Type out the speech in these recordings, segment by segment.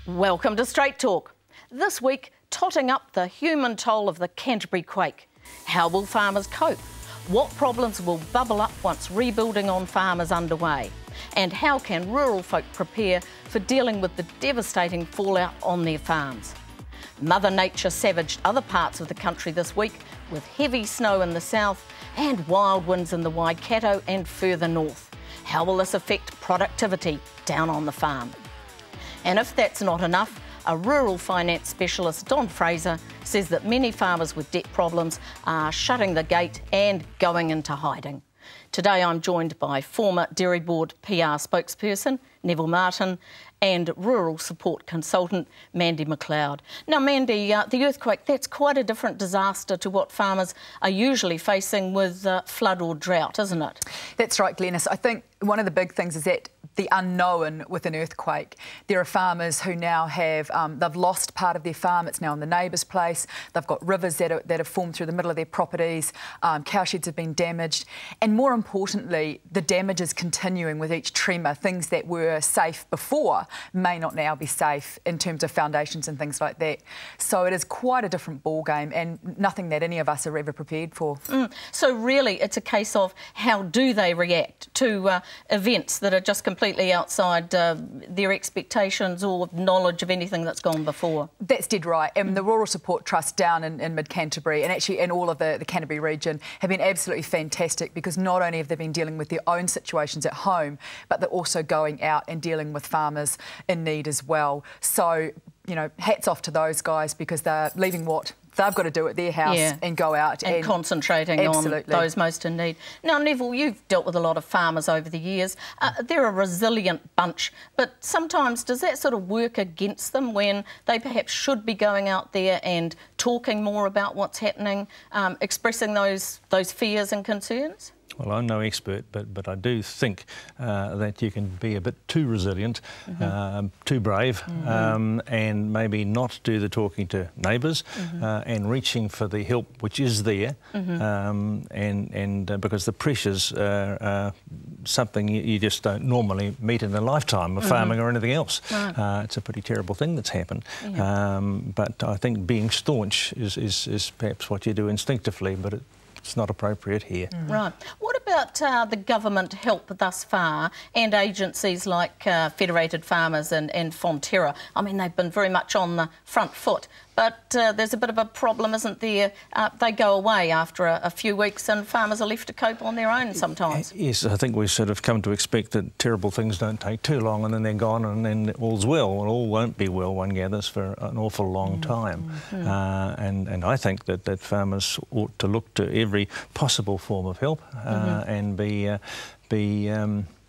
Welcome to Straight Talk. This week, totting up the human toll of the Canterbury quake. How will farmers cope? What problems will bubble up once rebuilding on farm is underway? And how can rural folk prepare for dealing with the devastating fallout on their farms? Mother Nature savaged other parts of the country this week with heavy snow in the south and wild winds in the Waikato and further north. How will this affect productivity down on the farm? And if that's not enough, a rural finance specialist, Don Fraser, says that many farmers with debt problems are shutting the gate and going into hiding. Today I'm joined by former Dairy Board PR spokesperson Neville Martin and rural support consultant Mandy McLeod. Now Mandy, the earthquake, that's quite a different disaster to what farmers are usually facing with flood or drought, isn't it? That's right, Glenys. I think one of the big things is that the unknown with an earthquake. There are farmers who now have, they've lost part of their farm, it's now on the neighbour's place, they've got rivers that have formed through the middle of their properties, cow sheds have been damaged, and more importantly, the damage is continuing with each tremor. Things that were safe before may not now be safe in terms of foundations and things like that. So it is quite a different ballgame and nothing that any of us are ever prepared for. So really it's a case of how do they react to events that are just completely outside their expectations or knowledge of anything that's gone before. That's dead right. And the Rural Support Trust down in mid-Canterbury and actually in all of the Canterbury region have been absolutely fantastic because not only have they been dealing with their own situations at home, but they're also going out and dealing with farmers in need as well. So, you know, hats off to those guys because they're leaving what they've got to do at their house and go out and concentrating on those most in need. Now, Neville, you've dealt with a lot of farmers over the years. They're a resilient bunch, but sometimes does that sort of work against them when they perhaps should be going out there and talking more about what's happening, expressing those fears and concerns? Well, I'm no expert, but I do think that you can be a bit too resilient, too brave, and maybe not do the talking to neighbours and reaching for the help which is there, and because the pressures are something you just don't normally meet in a lifetime of farming or anything else. Right. It's a pretty terrible thing that's happened. But I think being staunch is perhaps what you do instinctively, but it's not appropriate here. Right. What about the government help thus far and agencies like Federated Farmers and Fonterra? I mean, they've been very much on the front foot, but there's a bit of a problem, isn't there? They go away after a few weeks and farmers are left to cope on their own sometimes. Yes, I think we sort of come to expect that terrible things don't take too long and then they're gone and then all's well. Well, all won't be well, one gathers, for an awful long time. And I think that farmers ought to look to every possible form of help and be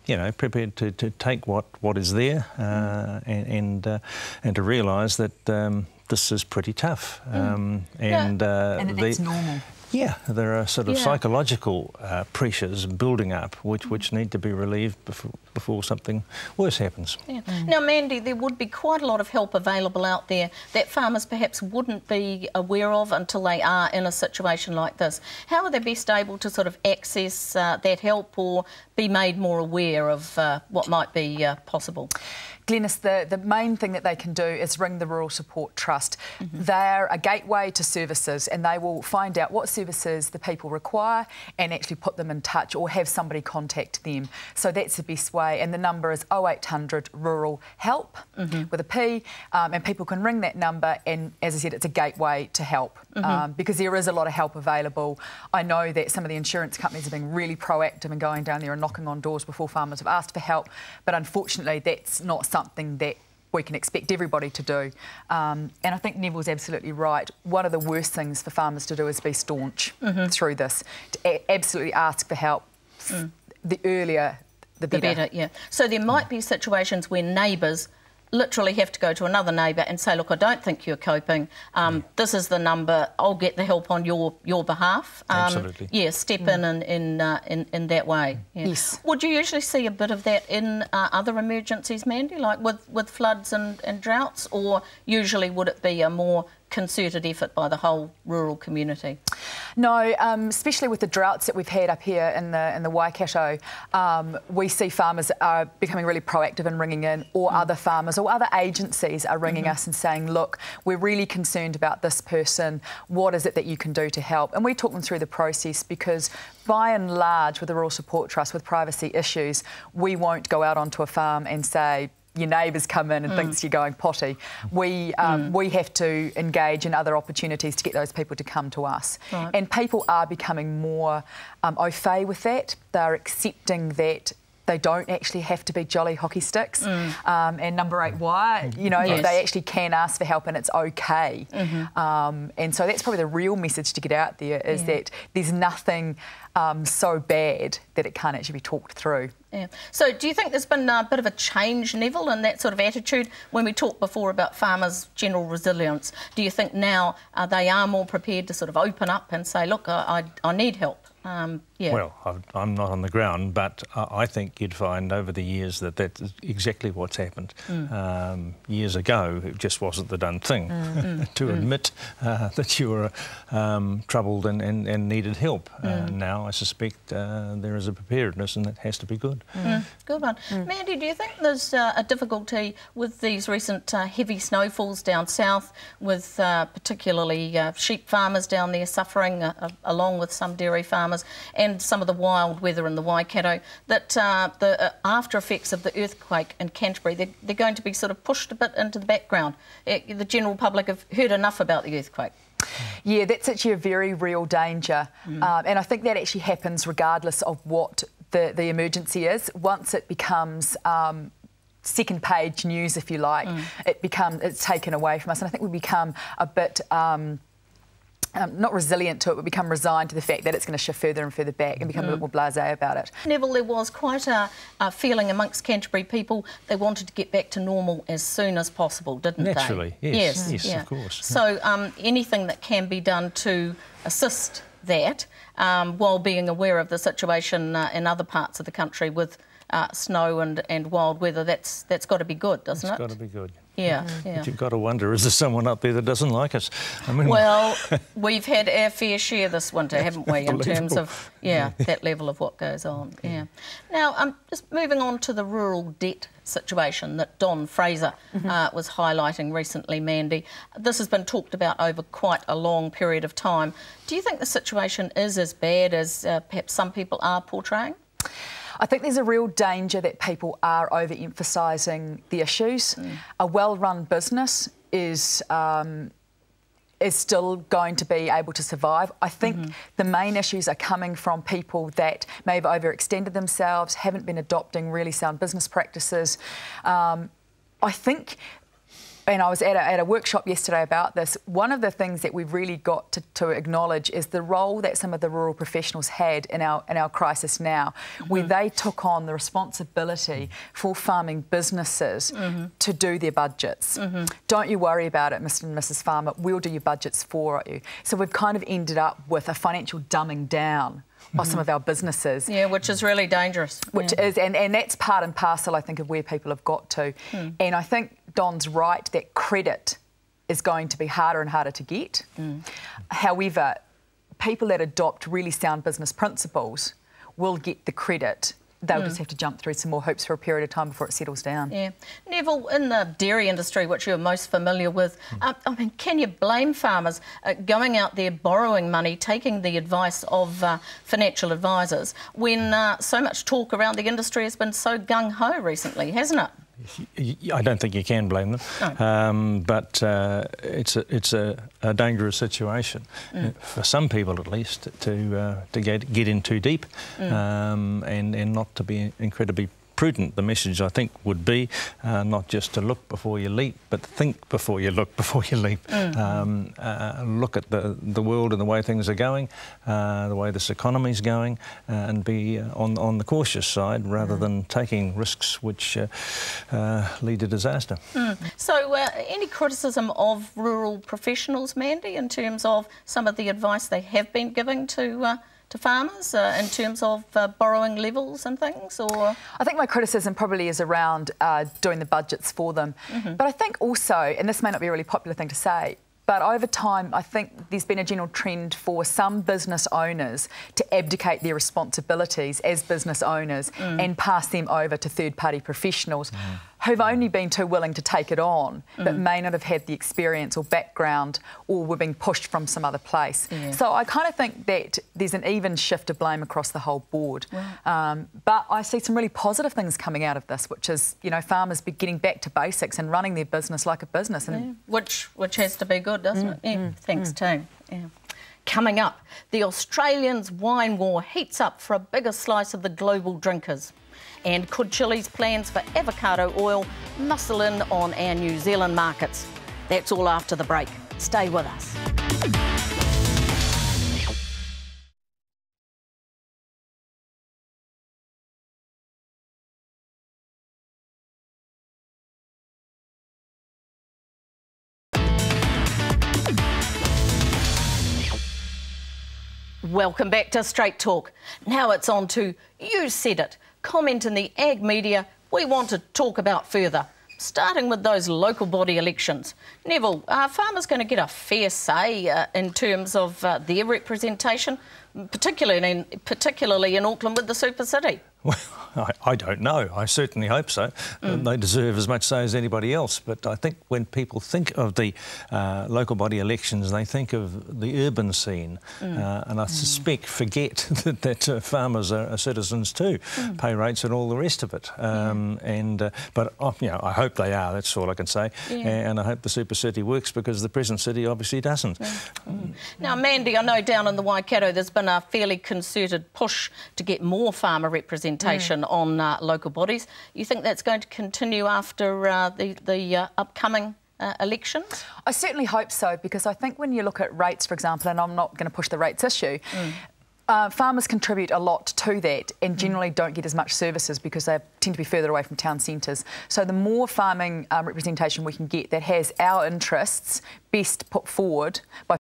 you know, prepared to take what is there and to realise that this is pretty tough. And that's normal. Yeah, there are sort of psychological pressures building up which need to be relieved before something worse happens. Now, Mandy, there would be quite a lot of help available out there that farmers perhaps wouldn't be aware of until they are in a situation like this. How are they best able to sort of access that help or be made more aware of what might be possible? Glenys, the main thing that they can do is ring the Rural Support Trust. They're a gateway to services and they will find out what services the people require and actually put them in touch or have somebody contact them. So that's the best way, and the number is 0800 Rural Help with a P, and people can ring that number and, as I said, it's a gateway to help because there is a lot of help available. I know that some of the insurance companies have been really proactive in going down there and knocking on doors before farmers have asked for help, but unfortunately that's not something that we can expect everybody to do. And I think Neville's absolutely right. One of the worst things for farmers to do is be staunch through this, to absolutely ask for help. The earlier, the better. So there might be situations where neighbours literally have to go to another neighbour and say, look, I don't think you're coping. This is the number. I'll get the help on your behalf. Absolutely. Yeah, step in that way. Yes. Would you usually see a bit of that in other emergencies, Mandy, like with floods and droughts, or usually would it be a more concerted effort by the whole rural community? No, especially with the droughts that we've had up here in the Waikato, we see farmers are becoming really proactive in ringing in, or other farmers or other agencies are ringing us and saying, look, we're really concerned about this person, what is it that you can do to help? And we talk them through the process, because by and large with the Rural Support Trust, with privacy issues, we won't go out onto a farm and say, your neighbour's come in and thinks you're going potty. We have to engage in other opportunities to get those people to come to us. Right. And people are becoming more au fait with that. They're accepting that they don't actually have to be jolly hockey sticks and number 8 wire. You know, they actually can ask for help and it's okay. And so that's probably the real message to get out there, is that there's nothing so bad that it can't actually be talked through. Yeah. So do you think there's been a bit of a change, Neville, in that sort of attitude? When we talked before about farmers' general resilience, do you think now they are more prepared to sort of open up and say, look, I need help? Well, I'm not on the ground, but I think you'd find over the years that that's exactly what's happened. Years ago, it just wasn't the done thing to admit that you were troubled and needed help. Now, I suspect there is a preparedness, and that has to be good. Good one. Mandy, do you think there's a difficulty with these recent heavy snowfalls down south, with particularly sheep farmers down there suffering, along with some dairy farmers, and some of the wild weather in the Waikato, that the after effects of the earthquake in Canterbury, they're going to be sort of pushed a bit into the background? The general public have heard enough about the earthquake. Yeah, that's actually a very real danger. And I think that actually happens regardless of what the emergency is. Once it becomes second page news, if you like, it's taken away from us. And I think we become a bit not resilient to it, but become resigned to the fact that it's going to shift further and further back, and become a bit more blasé about it. Neville, there was quite a feeling amongst Canterbury people they wanted to get back to normal as soon as possible, didn't they? Naturally, yes, of course. So anything that can be done to assist that, while being aware of the situation in other parts of the country with snow and wild weather, that's got to be good, doesn't it? It's got to be good. Yeah. But you've got to wonder, is there someone up there that doesn't like us? I mean, well, we've had our fair share this winter, haven't we, in terms of that level of what goes on. Yeah. Now, just moving on to the rural debt situation that Don Fraser was highlighting recently, Mandy. This has been talked about over quite a long period of time. Do you think the situation is as bad as perhaps some people are portraying? I think there's a real danger that people are overemphasising the issues. A well-run business is still going to be able to survive. I think the main issues are coming from people that may have overextended themselves, haven't been adopting really sound business practices. I think, and I was at a workshop yesterday about this, one of the things that we've really got to acknowledge is the role that some of the rural professionals had in our crisis now, where they took on the responsibility for farming businesses to do their budgets. Don't you worry about it, Mr. and Mrs. Farmer, we'll do your budgets for you. So we've kind of ended up with a financial dumbing down of some of our businesses. Yeah, which is really dangerous. Which is, and that's part and parcel, I think, of where people have got to. And I think Don's right that credit is going to be harder and harder to get. However, people that adopt really sound business principles will get the credit. They'll just have to jump through some more hoops for a period of time before it settles down. Yeah. Neville, in the dairy industry, which you're most familiar with, I mean, can you blame farmers going out there, borrowing money, taking the advice of financial advisors, when so much talk around the industry has been so gung-ho recently, hasn't it? I don't think you can blame them, but it's a dangerous situation for some people, at least, to get in too deep and not to be incredibly prudent. The message, I think, would be not just to look before you leap, but think before you look before you leap. Look at the world and the way things are going, the way this economy's going, and be on the cautious side rather than taking risks which lead to disaster. So any criticism of rural professionals, Mandy, in terms of some of the advice they have been giving to farmers in terms of borrowing levels and things? Or I think my criticism probably is around doing the budgets for them. But I think also, and this may not be a really popular thing to say, But over time, I think there's been a general trend for some business owners to abdicate their responsibilities as business owners and pass them over to third-party professionals who've only been too willing to take it on, but may not have had the experience or background, or were being pushed from some other place. Yeah. So I kind of think that there's an even shift of blame across the whole board. Wow. But I see some really positive things coming out of this, which is, you know, farmers be getting back to basics and running their business like a business. And Which has to be good, doesn't it? Yeah. Thanks, team. Yeah. Coming up, the Australians' wine war heats up for a bigger slice of the global drinkers. And could Chile's plans for avocado oil muscle in on our New Zealand markets? That's all after the break. Stay with us. Welcome back to Straight Talk. Now it's on to You Said It. Comment in the ag media we want to talk about further, starting with those local body elections. Neville, are farmers going to get a fair say in terms of their representation, particularly in Auckland with the Super City? Well, I don't know. I certainly hope so. They deserve as much say as anybody else. But I think when people think of the local body elections, they think of the urban scene. And I suspect forget that farmers are citizens too, pay rates and all the rest of it. But you know, I hope they are, that's all I can say. And I hope the Super City works, because the present city obviously doesn't. Now, Mandy, I know down in the Waikato there's been a fairly concerted push to get more farmer representation on local bodies. You think that's going to continue after the upcoming elections? I certainly hope so, because I think when you look at rates, for example, and I'm not going to push the rates issue, farmers contribute a lot to that and generally don't get as much services because they tend to be further away from town centres. So the more farming representation we can get that has our interests best put forward by